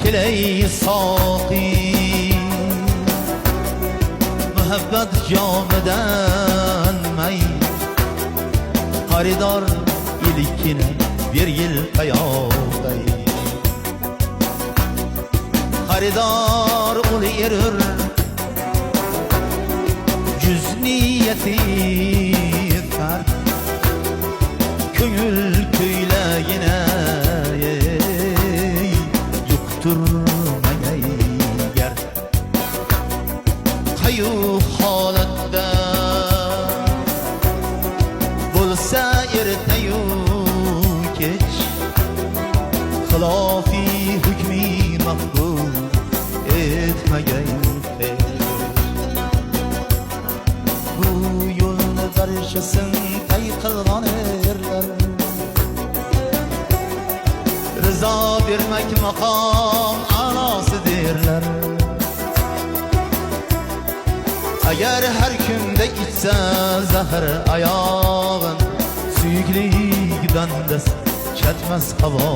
keley saqi muhabbet jamidan may xaridor ilikine bir yil qayoqday xaridor ul erir cüz niyeti fark köngül köylegine yukturmagay ger kayu holatda bo'lsa ertayu kech xilofi hukmi maqbul etmagay bu yo'lni barchasin tay qilgan erlar rizo bermak maqom a'losi derlar agar har kimda ichsa zahr oyog'in suyuklik bandasi chatmas havo